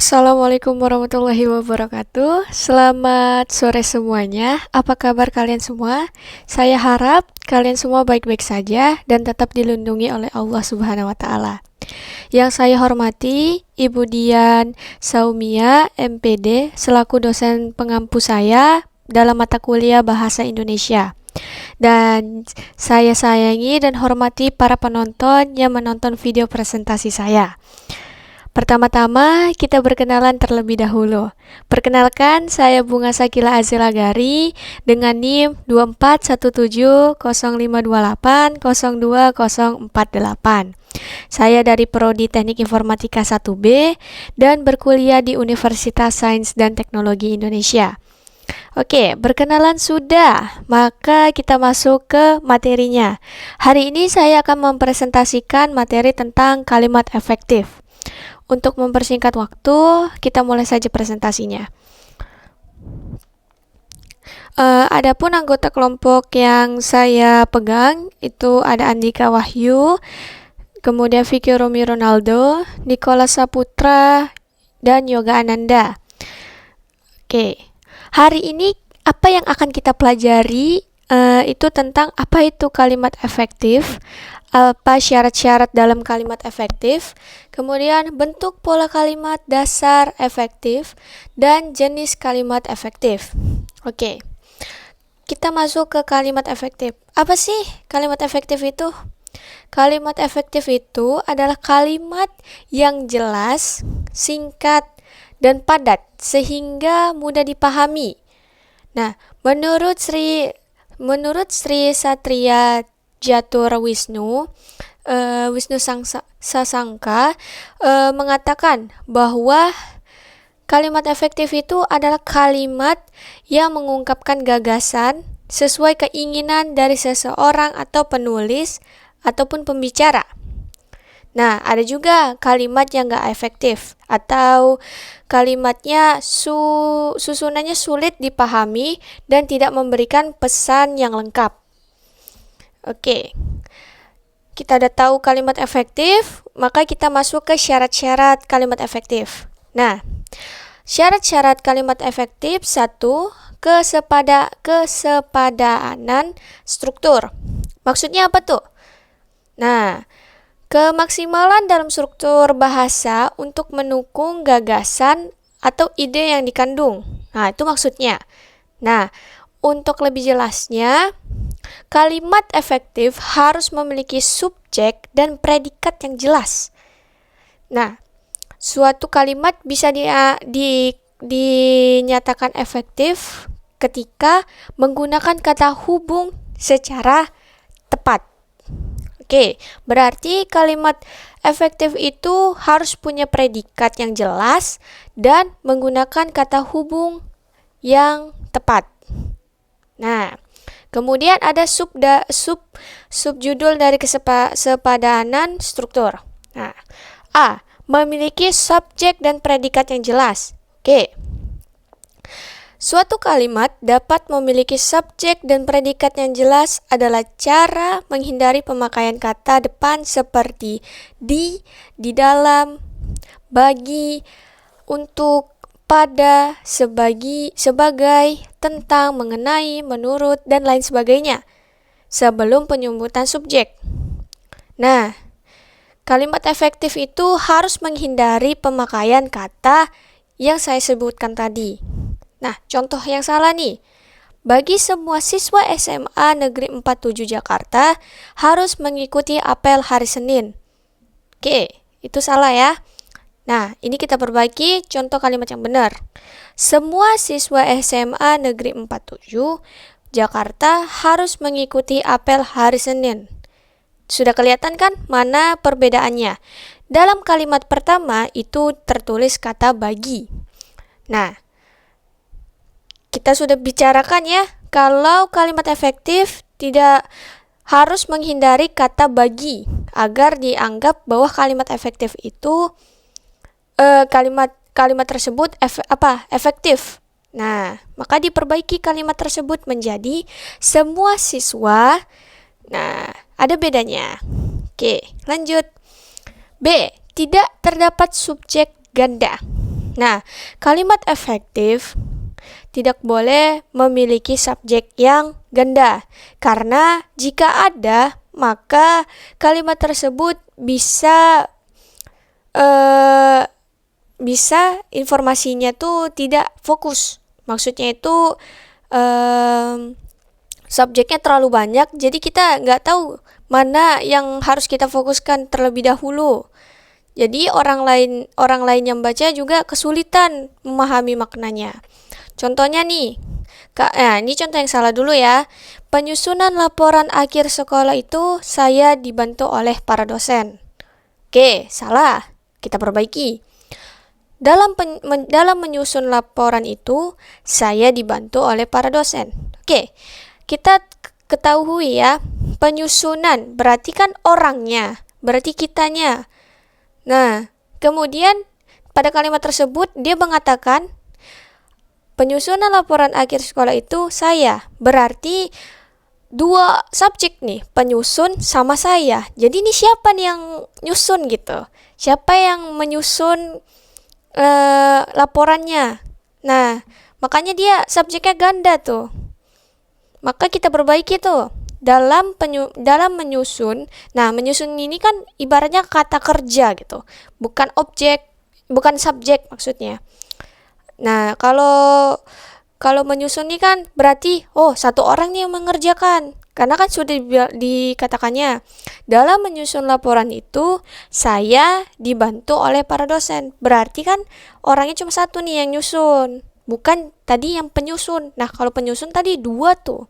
Assalamualaikum warahmatullahi wabarakatuh. Selamat sore semuanya. Apa kabar kalian semua? Saya harap kalian semua baik-baik saja dan tetap dilindungi oleh Allah Subhanahu wa taala. Yang saya hormati Ibu Dian Saumia, MPD, selaku dosen pengampu saya dalam mata kuliah Bahasa Indonesia. Dan saya sayangi dan hormati para penonton yang menonton video presentasi saya. Pertama-tama, kita berkenalan terlebih dahulu. Perkenalkan, saya Bunga Sakila Azila Gari dengan NIM 24170528020048. Saya dari Prodi Teknik Informatika 1B dan berkuliah di Universitas Sains dan Teknologi Indonesia. Oke, berkenalan sudah, maka kita masuk ke materinya. Hari ini saya akan mempresentasikan materi tentang kalimat efektif. Untuk mempersingkat waktu, kita mulai saja presentasinya. Adapun anggota kelompok yang saya pegang itu ada Andika Wahyu, kemudian Vicky Romi Ronaldo, Nicholas Saputra, dan Yoga Ananda. Oke, hari ini apa yang akan kita pelajari itu tentang apa itu kalimat efektif, apa syarat-syarat dalam kalimat efektif, kemudian bentuk pola kalimat dasar efektif, dan jenis kalimat efektif. Oke, kita masuk ke kalimat efektif. Apa sih kalimat efektif itu? Kalimat efektif itu adalah kalimat yang jelas, singkat, dan padat sehingga mudah dipahami. Nah, menurut Sri Satria Jatur Wisnu Sasangka mengatakan bahwa kalimat efektif itu adalah kalimat yang mengungkapkan gagasan sesuai keinginan dari seseorang atau penulis ataupun pembicara. Nah, ada juga kalimat yang gak efektif atau kalimatnya susunannya sulit dipahami dan tidak memberikan pesan yang lengkap. Oke, kita udah tahu kalimat efektif, maka kita masuk ke syarat-syarat kalimat efektif. Nah, syarat-syarat kalimat efektif: 1. Kesepadaanan struktur. Maksudnya apa tuh? Nah, kemaksimalan dalam struktur bahasa untuk mendukung gagasan atau ide yang dikandung. Nah, itu maksudnya. Nah, untuk lebih jelasnya, kalimat efektif harus memiliki subjek dan predikat yang jelas. Nah, suatu kalimat bisa dinyatakan efektif ketika menggunakan kata hubung secara tepat. Oke, berarti kalimat efektif itu harus punya predikat yang jelas dan menggunakan kata hubung yang tepat. Nah, kemudian ada subjudul dari kesepadaanan struktur. Nah, A. Memiliki subjek dan predikat yang jelas. Oke. Suatu kalimat dapat memiliki subjek dan predikat yang jelas adalah cara menghindari pemakaian kata depan seperti di dalam, bagi, untuk, pada, sebagai, tentang, mengenai, menurut, dan lain sebagainya sebelum penyebutan subjek. Nah, kalimat efektif itu harus menghindari pemakaian kata yang saya sebutkan tadi. Nah, contoh yang salah nih. Bagi semua siswa SMA Negeri 47 Jakarta harus mengikuti apel hari Senin. Oke, itu salah ya. Nah, ini kita perbaiki contoh kalimat yang benar. Semua siswa SMA Negeri 47 Jakarta harus mengikuti apel hari Senin. Sudah kelihatan kan mana perbedaannya? Dalam kalimat pertama itu tertulis kata bagi. Nah, kita sudah bicarakan ya, kalau kalimat efektif tidak harus menghindari kata bagi agar dianggap bahwa kalimat efektif itu kalimat tersebut efektif. Nah, maka diperbaiki kalimat tersebut menjadi semua siswa. Nah, ada bedanya. Oke, lanjut. B. Tidak terdapat subjek ganda. Nah, kalimat efektif tidak boleh memiliki subjek yang ganda, karena jika ada, maka kalimat tersebut bisa informasinya tuh tidak fokus. Maksudnya itu subjeknya terlalu banyak, jadi kita nggak tahu mana yang harus kita fokuskan terlebih dahulu. Jadi orang lain yang baca juga kesulitan memahami maknanya. Contohnya nih, ini contoh yang salah dulu ya. Penyusunan laporan akhir sekolah itu saya dibantu oleh para dosen. Oke, salah. Kita perbaiki. Dalam menyusun laporan itu, saya dibantu oleh para dosen. Oke, kita ketahui ya, penyusunan berarti kan orangnya, berarti kitanya. Nah, kemudian pada kalimat tersebut dia mengatakan penyusunan laporan akhir sekolah itu saya. Berarti dua subjek nih, penyusun sama saya. Jadi ini siapa nih yang nyusun gitu? Siapa yang menyusun laporannya? Nah, makanya dia subjeknya ganda tuh. Maka kita perbaiki tuh. Dalam menyusun, nah menyusun ini kan ibaratnya kata kerja gitu, bukan objek, bukan subjek maksudnya. Nah, kalau menyusun ini kan berarti satu orang nih yang mengerjakan, karena kan sudah dikatakannya dalam menyusun laporan itu saya dibantu oleh para dosen. Berarti kan orangnya cuma satu nih yang nyusun, bukan tadi yang penyusun. Nah, kalau penyusun tadi dua tuh,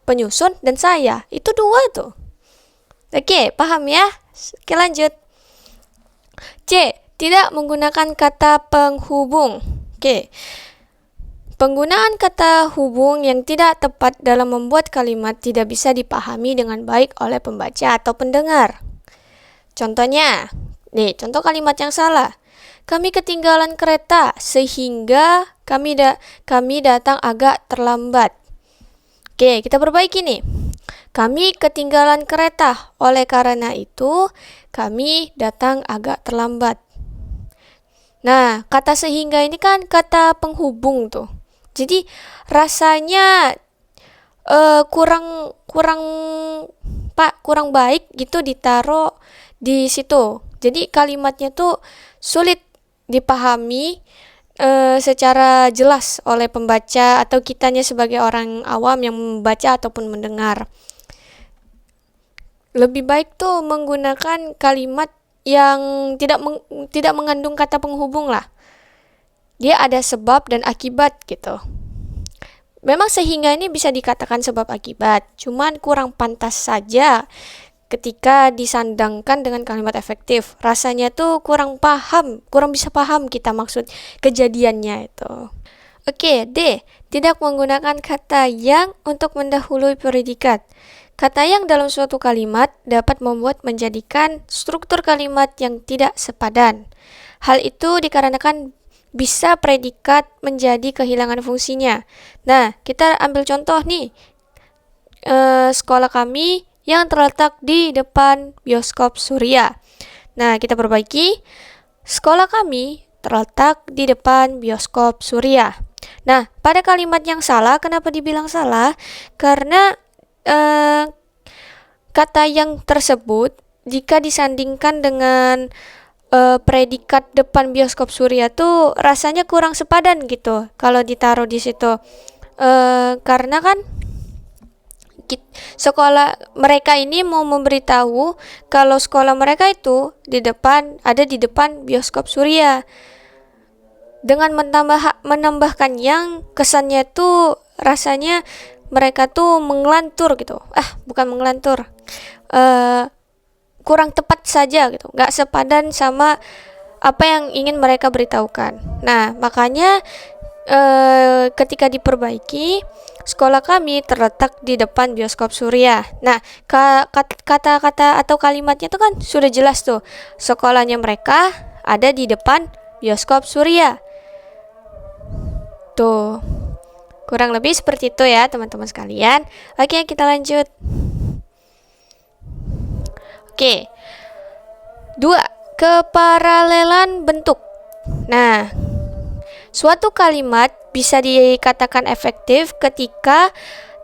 penyusun dan saya, itu dua tuh. Oke, paham ya? Oke, lanjut. C. Tidak menggunakan kata penghubung. Oke. Penggunaan kata hubung yang tidak tepat dalam membuat kalimat tidak bisa dipahami dengan baik oleh pembaca atau pendengar. Contohnya, nih, contoh kalimat yang salah. Kami ketinggalan kereta sehingga kami datang agak terlambat. Oke, kita perbaiki nih. Kami ketinggalan kereta, oleh karena itu kami datang agak terlambat. Nah, kata sehingga ini kan kata penghubung tuh. Jadi rasanya kurang baik gitu ditaruh di situ. Jadi kalimatnya tuh sulit dipahami secara jelas oleh pembaca atau kitanya sebagai orang awam yang membaca ataupun mendengar. Lebih baik tuh menggunakan kalimat yang tidak mengandung kata penghubung lah. Dia ada sebab dan akibat gitu. Memang sehingga ini bisa dikatakan sebab akibat, cuman kurang pantas saja ketika disandangkan dengan kalimat efektif. Rasanya tuh kurang bisa paham kita maksud kejadiannya itu. Oke, D. Tidak menggunakan kata yang untuk mendahului predikat. Kata yang dalam suatu kalimat dapat membuat menjadikan struktur kalimat yang tidak sepadan. Hal itu dikarenakan bisa predikat menjadi kehilangan fungsinya. Nah, kita ambil contoh nih. Sekolah kami yang terletak di depan bioskop Surya. Nah, kita perbaiki. Sekolah kami terletak di depan bioskop Surya. Nah, pada kalimat yang salah, kenapa dibilang salah? Karena kata yang tersebut jika disandingkan dengan predikat depan bioskop Surya tuh rasanya kurang sepadan gitu kalau ditaruh di situ. Karena kan sekolah mereka ini mau memberitahu kalau sekolah mereka itu ada di depan bioskop Surya. Dengan menambahkan yang kesannya tuh rasanya mereka tuh mengelantur gitu. Bukan mengelantur. Kurang tepat saja gitu, nggak sepadan sama apa yang ingin mereka beritahukan. Nah, makanya ketika diperbaiki, sekolah kami terletak di depan bioskop Surya. Nah, kata-kata atau kalimatnya itu kan sudah jelas tuh, sekolahnya mereka ada di depan bioskop Surya. Tuh, kurang lebih seperti itu ya teman-teman sekalian. Oke, kita lanjut. Oke. 2. Keparalelan bentuk. Nah, Suatu kalimat bisa dikatakan efektif ketika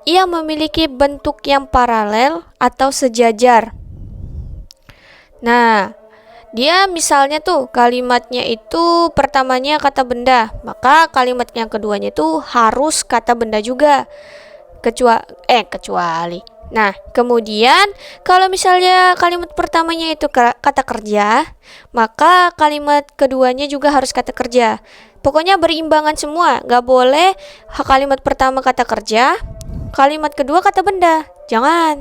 ia memiliki bentuk yang paralel atau sejajar. Nah, dia misalnya tuh kalimatnya itu pertamanya kata benda, maka kalimat yang keduanya itu harus kata benda juga. Kecuali. Nah, kemudian kalau misalnya kalimat pertamanya itu kata kerja, maka kalimat keduanya juga harus kata kerja. Pokoknya berimbangan semua, gak boleh kalimat pertama kata kerja, kalimat kedua kata benda. Jangan.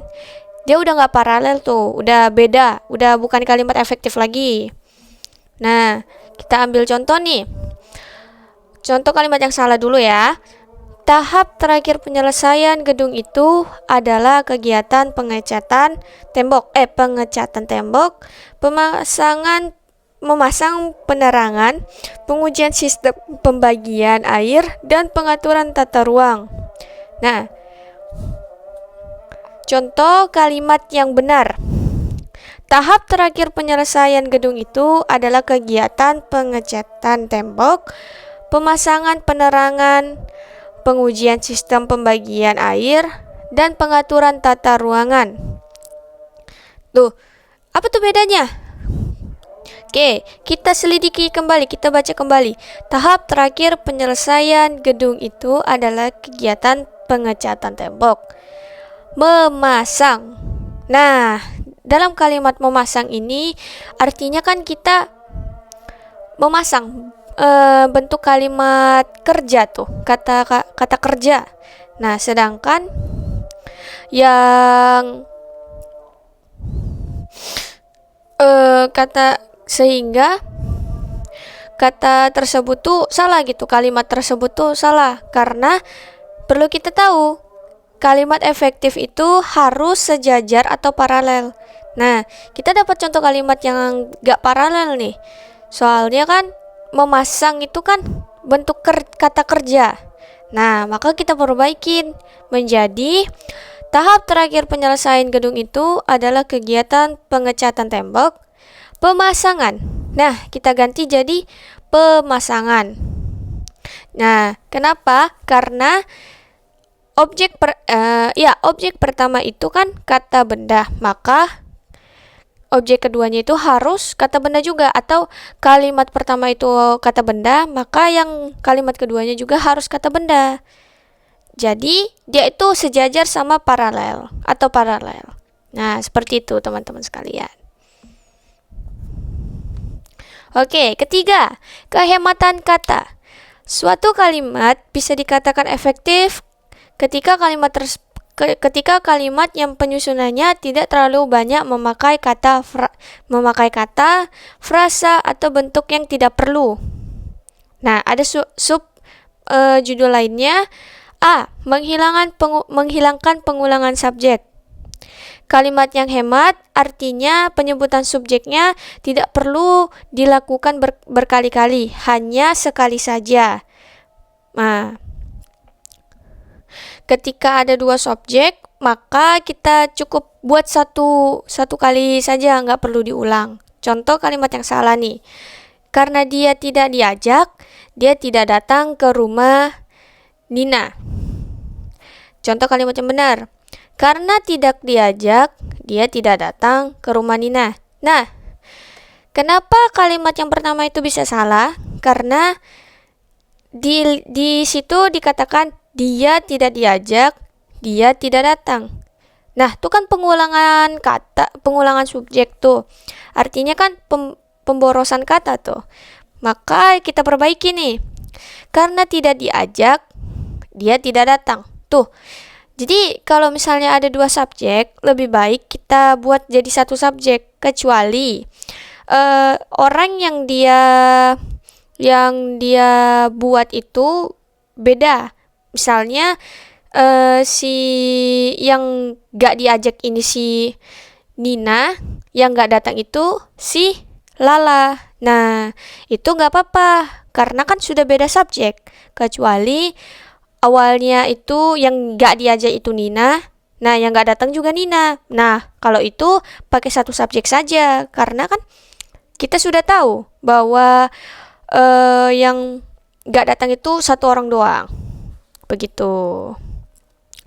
Dia udah gak paralel tuh, udah beda, udah bukan kalimat efektif lagi. Nah, kita ambil contoh nih. Contoh kalimat yang salah dulu ya. Tahap terakhir penyelesaian gedung itu adalah kegiatan pengecatan tembok, memasang penerangan, pengujian sistem pembagian air, dan pengaturan tata ruang. Nah, contoh kalimat yang benar. Tahap terakhir penyelesaian gedung itu adalah kegiatan pengecatan tembok, pemasangan penerangan, pengujian sistem pembagian air, dan pengaturan tata ruangan. Tuh, apa tuh bedanya? Oke, kita selidiki kembali, kita baca kembali. Tahap terakhir penyelesaian gedung itu adalah kegiatan pengecatan tembok. Memasang. Nah, dalam kalimat memasang ini artinya kan kita memasang bentuk kalimat kerja tuh, kata kerja. Nah, sedangkan yang sehingga kata tersebut tuh salah gitu, kalimat tersebut tuh salah karena perlu kita tahu kalimat efektif itu harus sejajar atau paralel. Nah, kita dapat contoh kalimat yang gak paralel nih. Soalnya kan memasang itu kan bentuk kata kerja. Nah, maka kita perbaikin menjadi tahap terakhir penyelesaian gedung itu adalah kegiatan pengecatan tembok, pemasangan. Nah, kita ganti jadi pemasangan. Nah, kenapa? Karena objek pertama itu kan kata benda, maka objek keduanya itu harus kata benda juga, atau kalimat pertama itu kata benda, maka yang kalimat keduanya juga harus kata benda. Jadi, dia itu sejajar sama paralel atau paralel. Nah, seperti itu teman-teman sekalian. Oke, ketiga, kehematan kata. Suatu kalimat bisa dikatakan efektif ketika kalimat yang penyusunannya tidak terlalu banyak memakai kata, frasa atau bentuk yang tidak perlu. Nah, ada judul lainnya. A. Menghilangkan pengulangan subjek. Kalimat yang hemat artinya penyebutan subjeknya tidak perlu dilakukan berkali-kali, hanya sekali saja. Nah, ketika ada dua subjek, maka kita cukup buat satu kali saja, nggak perlu diulang. Contoh kalimat yang salah nih. Karena dia tidak diajak, dia tidak datang ke rumah Nina. Contoh kalimat yang benar. Karena tidak diajak, dia tidak datang ke rumah Nina. Nah, kenapa kalimat yang pertama itu bisa salah? Karena di situ dikatakan dia tidak diajak, dia tidak datang. Nah, itu kan pengulangan kata, pengulangan subjek tuh. Artinya kan pemborosan kata tuh. Maka kita perbaiki nih. Karena tidak diajak, dia tidak datang. Tuh. Jadi kalau misalnya ada dua subjek, lebih baik kita buat jadi satu subjek, kecuali orang yang dia buat itu beda. Misalnya si yang gak diajak ini si Nina, yang gak datang itu si Lala. Nah, itu gak apa-apa karena kan sudah beda subjek. Kecuali awalnya itu yang gak diajak itu Nina, nah yang gak datang juga Nina. Nah, kalau itu pakai satu subjek saja karena kan kita sudah tahu bahwa yang nggak datang itu satu orang doang. Begitu.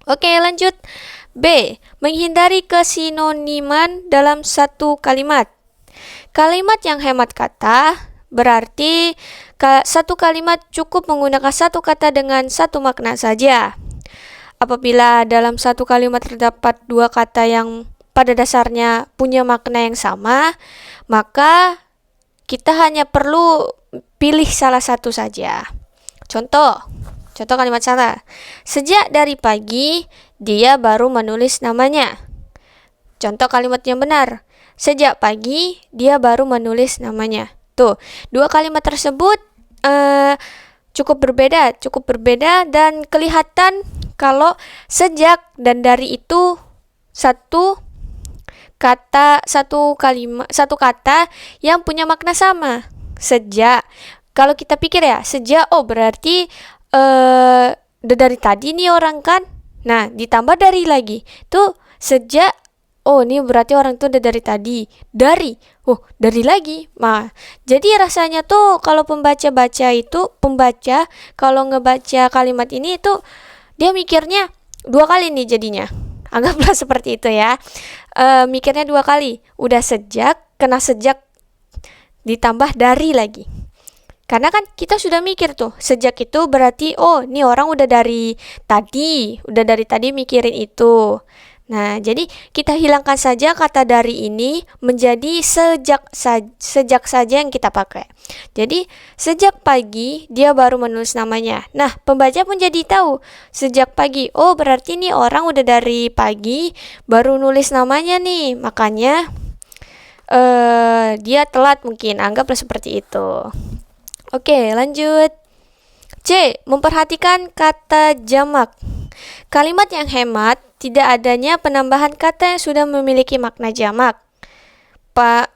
Oke, lanjut. B. Menghindari kesinoniman dalam satu kalimat. Kalimat yang hemat kata berarti satu kalimat cukup menggunakan satu kata dengan satu makna saja. Apabila dalam satu kalimat terdapat dua kata yang pada dasarnya punya makna yang sama, maka kita hanya perlu pilih salah satu saja. Contoh kalimat salah. Sejak dari pagi, dia baru menulis namanya. Contoh kalimat yang benar. Sejak pagi, dia baru menulis namanya. Tuh, dua kalimat tersebut cukup berbeda dan kelihatan kalau sejak dan dari itu satu kata yang punya makna sama. Sejak, kalau kita pikir ya, sejak berarti dari tadi nih orang kan. Nah, ditambah dari lagi. Tuh sejak, ini berarti orang tuh udah dari tadi. Dari lagi. Nah, jadi rasanya tuh kalau pembaca kalau ngebaca kalimat ini tuh dia mikirnya dua kali nih jadinya. Anggaplah seperti itu ya. Mikirnya dua kali. Udah sejak, kena sejak ditambah dari lagi. Karena kan kita sudah mikir tuh, sejak itu berarti ini orang udah dari tadi mikirin itu. Nah, jadi kita hilangkan saja kata dari ini menjadi sejak saja yang kita pakai. Jadi sejak pagi dia baru menulis namanya. Nah, pembaca pun jadi tahu sejak pagi. Berarti nih orang udah dari pagi baru nulis namanya nih. Makanya dia telat mungkin. Anggaplah seperti itu. Oke, lanjut. C. Memperhatikan kata jamak. Kalimat yang hemat tidak adanya penambahan kata yang sudah memiliki makna jamak.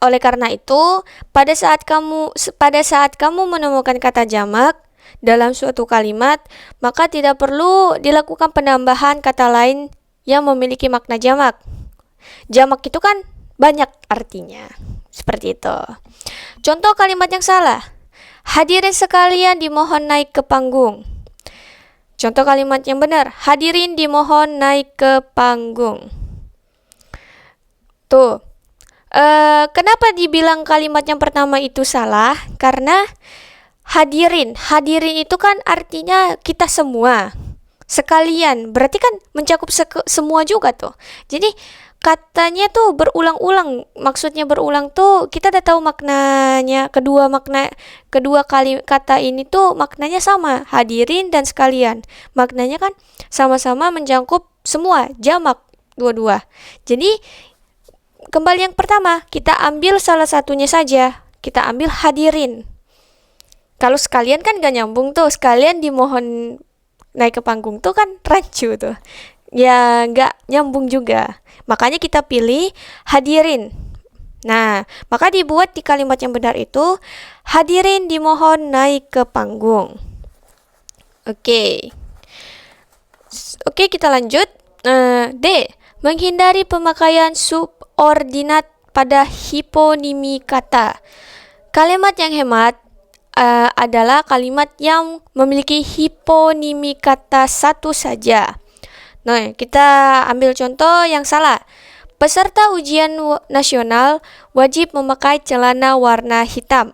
Oleh karena itu, pada saat kamu menemukan kata jamak dalam suatu kalimat, maka tidak perlu dilakukan penambahan kata lain yang memiliki makna jamak. Jamak itu kan banyak artinya. Seperti itu. Contoh kalimat yang salah. Hadirin sekalian dimohon naik ke panggung. Contoh kalimat yang benar. Hadirin dimohon naik ke panggung. Tuh. Kenapa dibilang kalimat yang pertama itu salah? Karena hadirin itu kan artinya kita semua. Sekalian. Berarti kan mencakup semua juga tuh. Jadi katanya tuh berulang-ulang. Maksudnya berulang tuh kita udah tahu maknanya. Kedua kata ini tuh maknanya sama. Hadirin dan sekalian. Maknanya kan sama-sama mencakup semua. Jamak dua-dua. Jadi kembali yang pertama, kita ambil salah satunya saja. Kita ambil hadirin. Kalau sekalian kan gak nyambung tuh. Sekalian dimohon naik ke panggung tuh kan rancu tuh. Ya gak nyambung juga. Makanya kita pilih hadirin. Nah, maka dibuat di kalimat yang benar itu hadirin dimohon naik ke panggung. Oke, kita lanjut. D. Menghindari pemakaian subordinat pada hiponimi kata. Kalimat yang hemat adalah kalimat yang memiliki hiponimi kata satu saja. Nah, kita ambil contoh yang salah. Peserta ujian nasional wajib memakai celana warna hitam.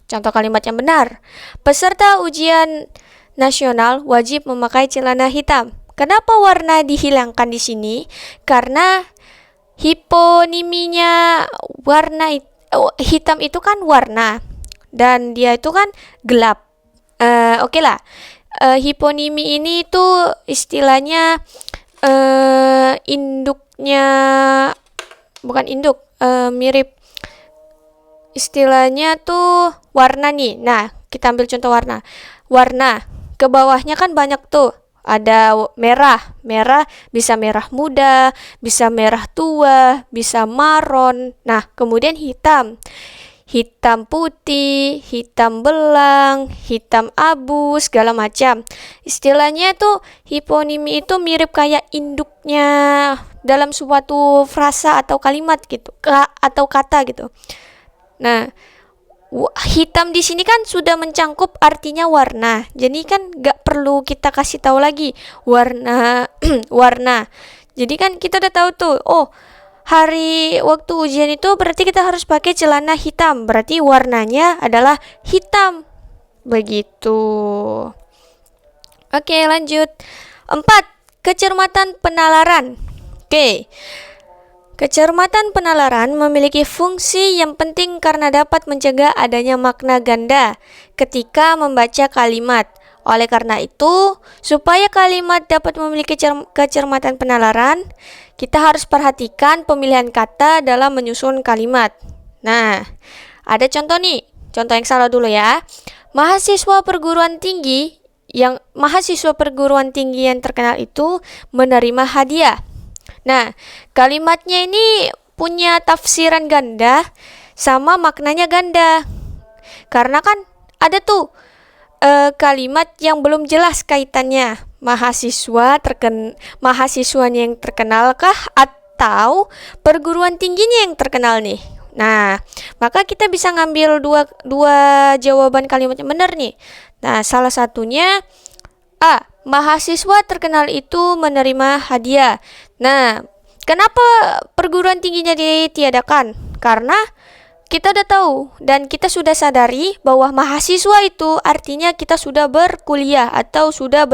Contoh kalimat yang benar. Peserta ujian nasional wajib memakai celana hitam. Kenapa warna dihilangkan di sini? Karena hiponiminya warna hitam itu kan warna dan dia itu kan gelap. Oke lah. Hiponimi ini tuh istilahnya induknya, bukan induk, mirip istilahnya tuh warna nih. Nah, kita ambil contoh warna ke bawahnya kan banyak tuh, ada merah bisa merah muda, bisa merah tua, bisa maron. Nah, kemudian hitam putih, hitam belang, hitam abu, segala macam. Istilahnya tuh hiponimi itu mirip kayak induknya dalam suatu frasa atau kalimat gitu, atau kata gitu. Nah, hitam di sini kan sudah mencangkup artinya warna. Jadi kan nggak perlu kita kasih tahu lagi warna warna. Jadi kan kita udah tahu tuh, oh hari waktu ujian itu berarti kita harus pakai celana hitam. Berarti warnanya adalah hitam. Begitu. Oke, lanjut. 4. Kecermatan penalaran. Oke. Kecermatan penalaran memiliki fungsi yang penting karena dapat mencegah adanya makna ganda ketika membaca kalimat. Oleh karena itu, supaya kalimat dapat memiliki kecermatan penalaran, kita harus perhatikan pemilihan kata dalam menyusun kalimat. Nah, ada contoh nih. Contoh yang salah dulu ya. Mahasiswa perguruan tinggi yang terkenal itu menerima hadiah. Nah, kalimatnya ini punya tafsiran ganda sama maknanya ganda. Karena kan ada tuh kalimat yang belum jelas kaitannya. Mahasiswanya yang terkenalkah atau perguruan tingginya yang terkenal nih? Nah, maka kita bisa ngambil dua jawaban kalimat yang benar nih. Nah, salah satunya A. Mahasiswa terkenal itu menerima hadiah. Nah, kenapa perguruan tingginya ditiadakan? Karena kita udah tahu dan kita sudah sadari bahwa mahasiswa itu artinya kita sudah berkuliah atau sudah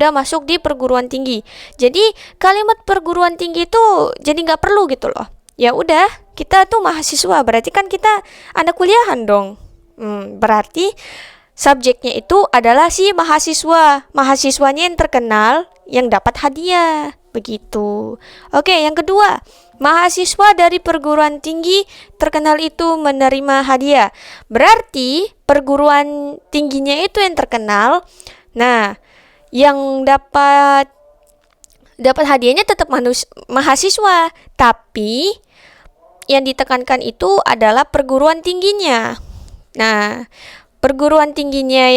masuk di perguruan tinggi. Jadi kalimat perguruan tinggi itu jadi nggak perlu gitu loh. Ya udah, kita tuh mahasiswa, berarti kan kita anak kuliahan dong. Berarti subjeknya itu adalah si mahasiswanya yang terkenal yang dapat hadiah. Begitu. Oke, yang kedua, mahasiswa dari perguruan tinggi terkenal itu menerima hadiah. Berarti perguruan tingginya itu yang terkenal. Nah, yang dapat hadiahnya tetap mahasiswa, tapi yang ditekankan itu adalah perguruan tingginya. Nah, perguruan tingginya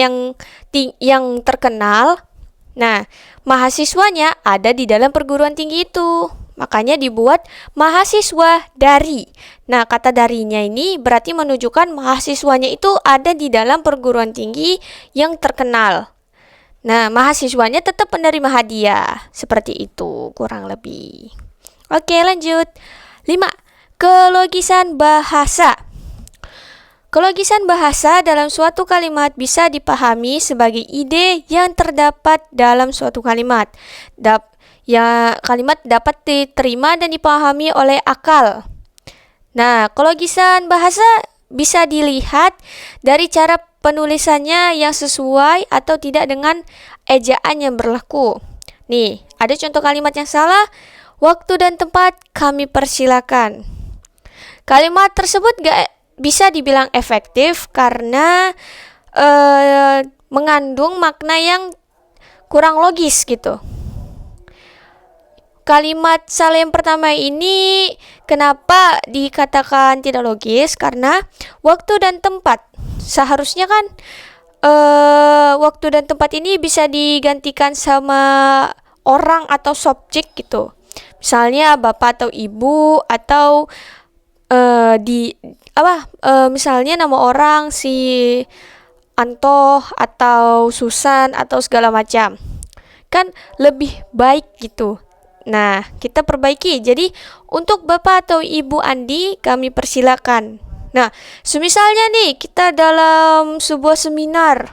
yang terkenal. Nah, mahasiswanya ada di dalam perguruan tinggi itu. Makanya dibuat mahasiswa dari. Nah, kata darinya ini berarti menunjukkan mahasiswanya itu ada di dalam perguruan tinggi yang terkenal. Nah, mahasiswanya tetap menerima hadiah. Seperti itu, kurang lebih. Oke, lanjut. 5. Kelogisan bahasa. Kelogisan bahasa dalam suatu kalimat bisa dipahami sebagai ide yang terdapat dalam suatu kalimat. Kalimat dapat diterima dan dipahami oleh akal. Nah, kelogisan bahasa bisa dilihat dari cara penulisannya yang sesuai atau tidak dengan ejaan yang berlaku. Nih, ada contoh kalimat yang salah. Waktu dan tempat kami persilakan. Kalimat tersebut gak bisa dibilang efektif karena mengandung makna yang kurang logis gitu. Kalimat salah yang pertama ini kenapa dikatakan tidak logis? Karena waktu dan tempat. Seharusnya kan waktu dan tempat ini bisa digantikan sama orang atau subjek gitu. Misalnya bapak atau ibu atau misalnya nama orang si Anto atau Susan atau segala macam. Kan lebih baik gitu. Nah, kita perbaiki. Jadi, untuk Bapak atau Ibu Andi, kami persilakan. Nah, semisalnya nih, kita dalam sebuah seminar,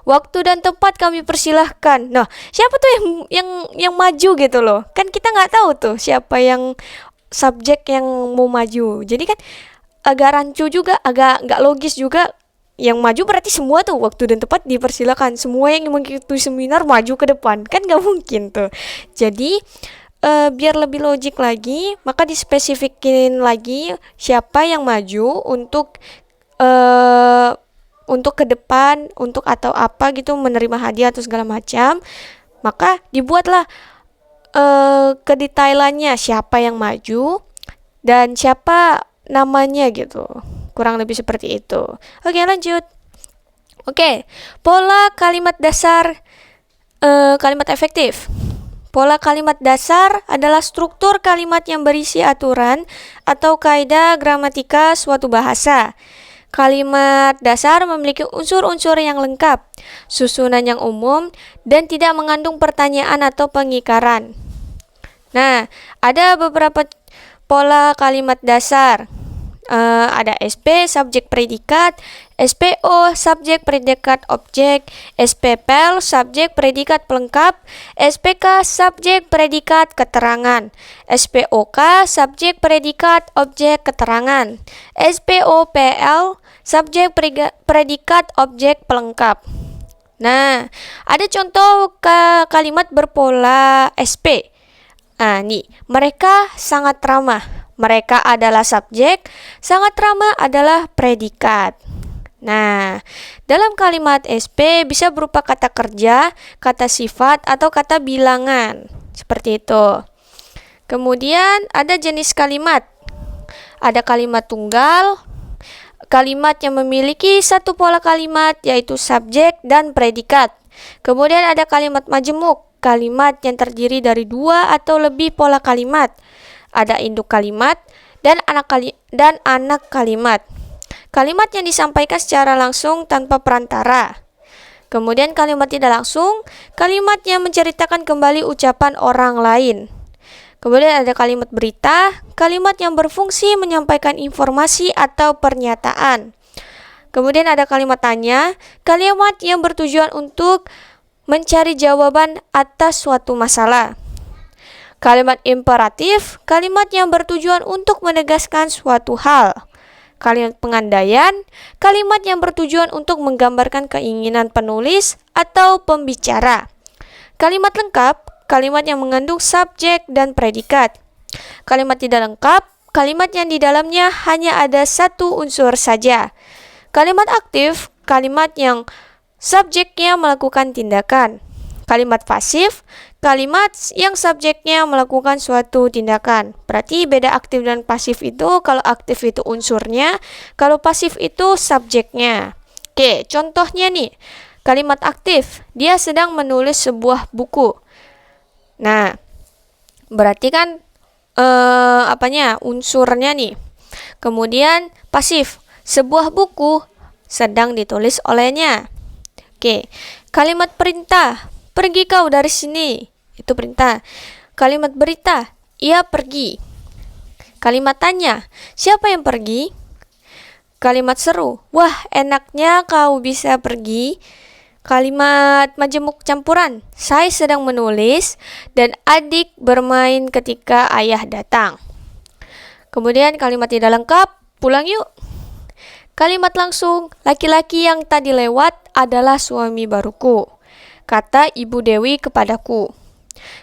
waktu dan tempat kami persilahkan. Nah, siapa tuh yang maju gitu loh? Kan kita nggak tahu tuh siapa yang subjek yang mau maju. Jadi kan agak rancu juga, agak nggak logis juga. Yang maju berarti semua tuh waktu dan tempat dipersilakan. Semua yang mengikuti seminar maju ke depan. Kan nggak mungkin tuh. Jadi biar lebih logik lagi, maka dispesifikin lagi siapa yang maju untuk ke depan, untuk atau apa gitu, menerima hadiah atau segala macam. Maka dibuatlah kedetailannya siapa yang maju dan siapa namanya gitu. Kurang lebih seperti itu. Oke, lanjut. Oke, pola kalimat dasar kalimat efektif. Pola kalimat dasar adalah struktur kalimat yang berisi aturan atau kaidah gramatika suatu bahasa. Kalimat dasar memiliki unsur-unsur yang lengkap, susunan yang umum, dan tidak mengandung pertanyaan atau pengingkaran. Nah, ada beberapa pola kalimat dasar. Ada SP, subjek predikat, SPO, subjek predikat objek, SPPL, subjek predikat pelengkap, SPK, subjek predikat keterangan, SPOK, subjek predikat objek keterangan, SPOPL, subjek predikat objek pelengkap. Nah, ada contoh kalimat berpola SP. Nih, mereka sangat ramah. Mereka adalah subjek, sangat ramah adalah predikat. Nah, dalam kalimat SP bisa berupa kata kerja, kata sifat, atau kata bilangan. Seperti itu. Kemudian ada jenis kalimat. Ada kalimat tunggal, kalimat yang memiliki satu pola kalimat yaitu subjek dan predikat. Kemudian ada kalimat majemuk, kalimat yang terdiri dari dua atau lebih pola kalimat. Ada induk kalimat dan anak kalimat. Kalimat yang disampaikan secara langsung tanpa perantara. Kemudian kalimat tidak langsung, kalimat yang menceritakan kembali ucapan orang lain. Kemudian ada kalimat berita, kalimat yang berfungsi menyampaikan informasi atau pernyataan. Kemudian ada kalimat tanya, kalimat yang bertujuan untuk mencari jawaban atas suatu masalah. Kalimat imperatif, kalimat yang bertujuan untuk menegaskan suatu hal. Kalimat pengandaian, kalimat yang bertujuan untuk menggambarkan keinginan penulis atau pembicara. Kalimat lengkap, kalimat yang mengandung subjek dan predikat. Kalimat tidak lengkap, kalimat yang di dalamnya hanya ada satu unsur saja. Kalimat aktif, kalimat yang subjeknya melakukan tindakan. Kalimat pasif, kalimat yang subjeknya melakukan suatu tindakan. Berarti beda aktif dan pasif itu, kalau aktif itu unsurnya, kalau pasif itu subjeknya. Oke, contohnya nih, kalimat aktif, dia sedang menulis sebuah buku. Nah, berarti kan unsurnya nih. Kemudian pasif, sebuah buku sedang ditulis olehnya. Oke, kalimat perintah, pergi kau dari sini, itu perintah. Kalimat berita, ia pergi. Kalimat tanya, siapa yang pergi? Kalimat seru, wah enaknya kau bisa pergi. Kalimat majemuk campuran, saya sedang menulis dan adik bermain ketika ayah datang. Kemudian kalimat tidak lengkap, pulang yuk. Kalimat langsung, laki-laki yang tadi lewat adalah suami baruku, kata Ibu Dewi kepadaku.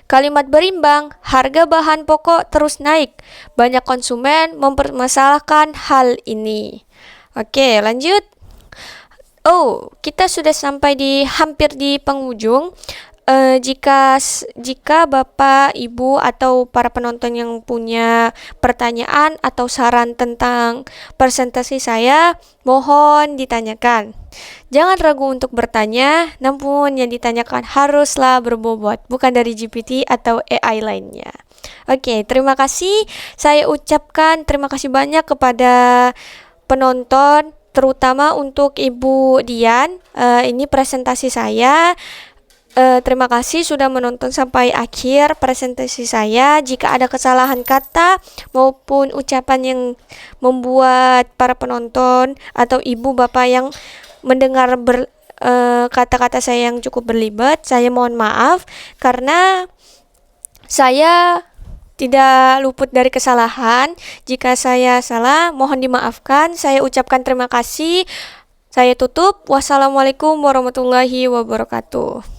Kalimat berimbang, harga bahan pokok terus naik. Banyak konsumen mempermasalahkan hal ini. Oke, lanjut. Kita sudah sampai hampir di penghujung. Jika Bapak, Ibu, atau para penonton yang punya pertanyaan atau saran tentang presentasi saya, mohon ditanyakan. Jangan ragu untuk bertanya, namun yang ditanyakan haruslah berbobot, bukan dari GPT atau AI lainnya. Oke, terima kasih. Saya ucapkan terima kasih banyak kepada penonton, terutama untuk Ibu Dian. Ini presentasi saya. Terima kasih sudah menonton sampai akhir presentasi saya. Jika ada kesalahan kata maupun ucapan yang membuat para penonton atau ibu bapak yang mendengar kata-kata saya yang cukup berlibat, saya mohon maaf karena saya tidak luput dari kesalahan. Jika saya salah, mohon dimaafkan. Saya ucapkan terima kasih. Saya tutup. Wassalamualaikum warahmatullahi wabarakatuh.